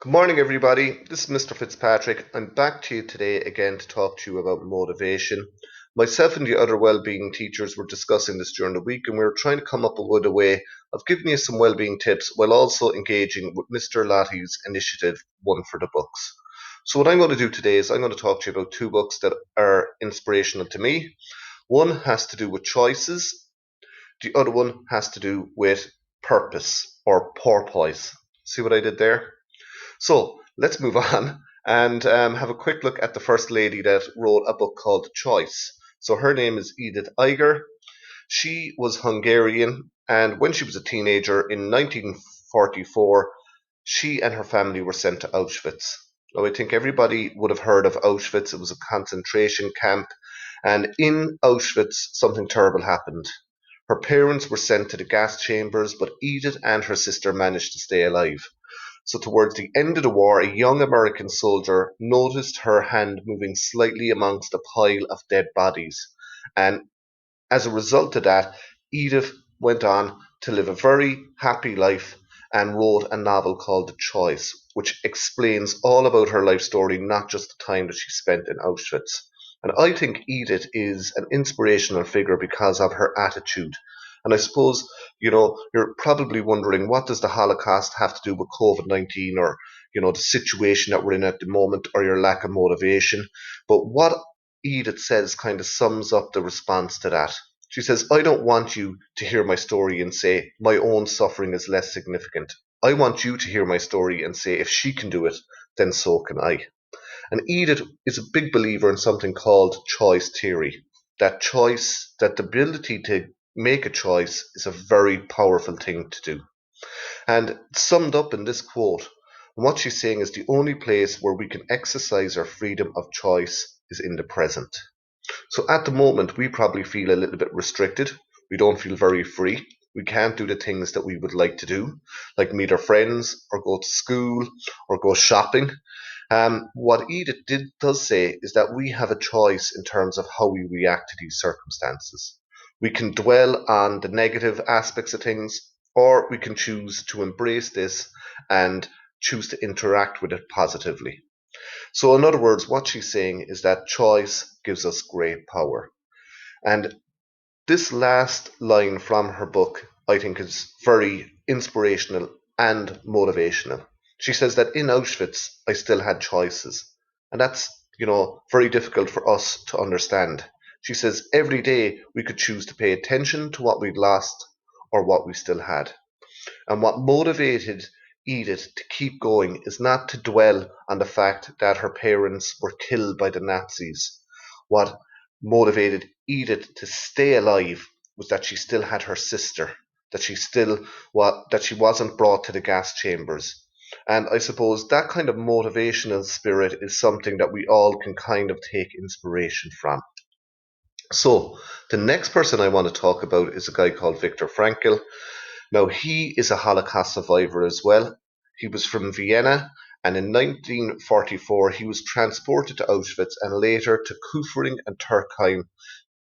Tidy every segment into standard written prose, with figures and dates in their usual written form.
Good morning, everybody. This is Mr. Fitzpatrick. I'm back to you today again to talk to you about motivation. Myself and the other well-being teachers were discussing this during the week, and we were trying to come up with a way of giving you some well-being tips while also engaging with Mr. Lottie's initiative, One for the Books. So what I'm going to do today is I'm going to talk to you about two books that are inspirational to me. One has to do with choices. The other one has to do with purpose or porpoise. See what I did there? So let's move on and have a quick look at the first lady that wrote a book called Choice. So her name is Edith Eiger. She was Hungarian, and when she was a teenager in 1944, she and her family were sent to Auschwitz. Now, I think everybody would have heard of Auschwitz. It was a concentration camp, and in Auschwitz, something terrible happened. Her parents were sent to the gas chambers, but Edith and her sister managed to stay alive. So towards the end of the war, a young American soldier noticed her hand moving slightly amongst a pile of dead bodies. And as a result of that, Edith went on to live a very happy life and wrote a novel called The Choice, which explains all about her life story, not just the time that she spent in Auschwitz. And I think Edith is an inspirational figure because of her attitude. And I suppose, you're probably wondering, what does the Holocaust have to do with COVID-19 or, the situation that we're in at the moment, or your lack of motivation? But what Edith says kind of sums up the response to that. She says, I don't want you to hear my story and say, my own suffering is less significant. I want you to hear my story and say, if she can do it, then so can I. And Edith is a big believer in something called choice theory. That choice, that the ability to make a choice is a very powerful thing to do. And summed up in this quote, what she's saying is the only place where we can exercise our freedom of choice is in the present. So at the moment, we probably feel a little bit restricted. We don't feel very free. We can't do the things that we would like to do, like meet our friends or go to school or go shopping. What does say is that we have a choice in terms of how we react to these circumstances. We can dwell on the negative aspects of things, or we can choose to embrace this and choose to interact with it positively. So, in other words, what she's saying is that choice gives us great power. And this last line from her book, I think, is very inspirational and motivational. She says that in Auschwitz, I still had choices. And that's, very difficult for us to understand. She says every day we could choose to pay attention to what we'd lost or what we still had. And what motivated Edith to keep going is not to dwell on the fact that her parents were killed by the Nazis. What motivated Edith to stay alive was that she still had her sister, that she wasn't brought to the gas chambers. And I suppose that kind of motivational spirit is something that we all can kind of take inspiration from. So, the next person I want to talk about is a guy called Viktor Frankl. Now, he is a Holocaust survivor as well. He was from Vienna, and in 1944 he was transported to Auschwitz and later to Kufring and Turkheim,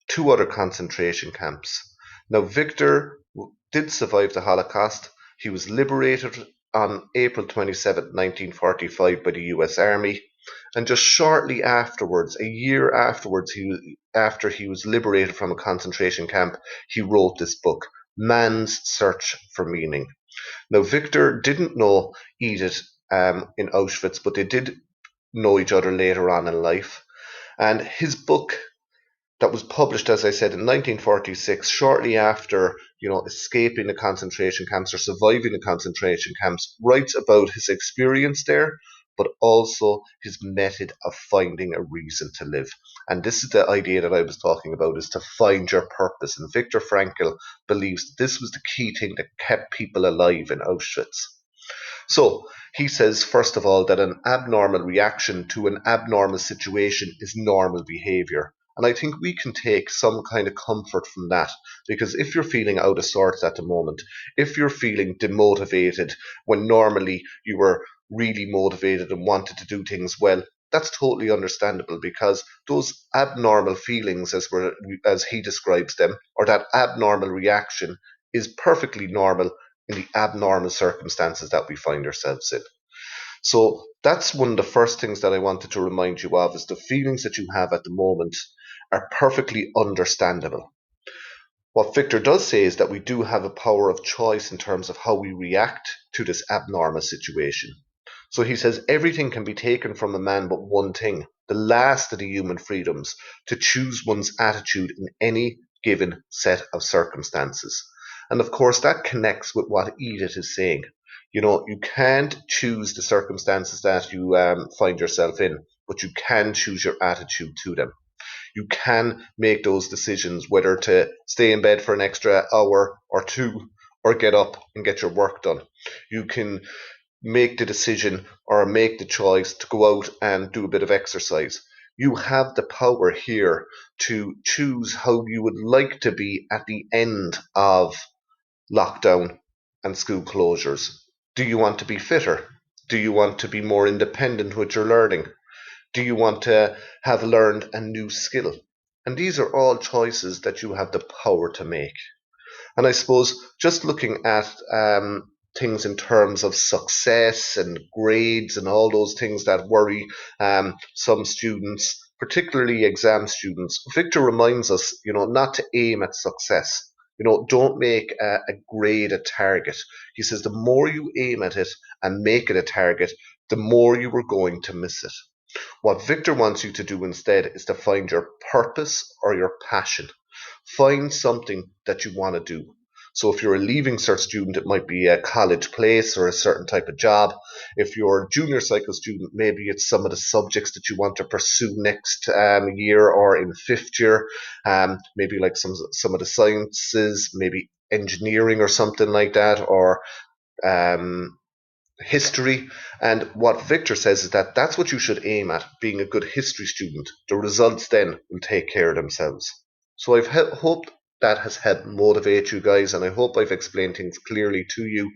two other concentration camps. Now, Victor did survive the Holocaust. He was liberated on April 27, 1945 by the US Army. And just shortly afterwards, a year afterwards, after he was liberated from a concentration camp, he wrote this book, Man's Search for Meaning. Now, Victor didn't know Edith in Auschwitz, but they did know each other later on in life. And his book that was published, as I said, in 1946, shortly after, escaping the concentration camps or surviving the concentration camps, writes about his experience there, but also his method of finding a reason to live. And this is the idea that I was talking about, is to find your purpose. And Viktor Frankl believes that this was the key thing that kept people alive in Auschwitz. So he says, first of all, that an abnormal reaction to an abnormal situation is normal behavior. And I think we can take some kind of comfort from that, because if you're feeling out of sorts at the moment, if you're feeling demotivated when normally you were really motivated and wanted to do things well, that's totally understandable, because those abnormal feelings, as he describes them, or that abnormal reaction, is perfectly normal in the abnormal circumstances that we find ourselves in. So that's one of the first things that I wanted to remind you of, is the feelings that you have at the moment are perfectly understandable. What Victor does say is that we do have a power of choice in terms of how we react to this abnormal situation. So he says everything can be taken from a man but one thing, the last of the human freedoms, to choose one's attitude in any given set of circumstances. And of course, that connects with what Edith is saying. You can't choose the circumstances that you find yourself in, but you can choose your attitude to them. You can make those decisions whether to stay in bed for an extra hour or two or get up and get your work done. You can make the decision or make the choice to go out and do a bit of exercise. You have the power here to choose how you would like to be at the end of lockdown and school closures. Do you want to be fitter? Do you want to be more independent with your learning? Do you want to have learned a new skill? And these are all choices that you have the power to make. And I suppose just looking at things in terms of success and grades and all those things that worry some students, particularly exam students, Victor reminds us, not to aim at success. Don't make a grade a target. He says the more you aim at it and make it a target, the more you are going to miss it. What Victor wants you to do instead is to find your purpose or your passion. Find something that you want to do. So if you're a Leaving Cert student, it might be a college place or a certain type of job. If you're a junior cycle student, maybe it's some of the subjects that you want to pursue next year or in fifth year. Maybe like some of the sciences, maybe engineering or something like that, or um, history. And what Victor says is that that's what you should aim at, being a good history student. The results then will take care of themselves. So I've hoped that has helped motivate you guys, and I hope I've explained things clearly to you.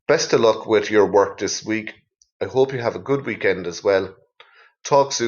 Best of luck with your work this week. I hope you have a good weekend as well. Talk soon.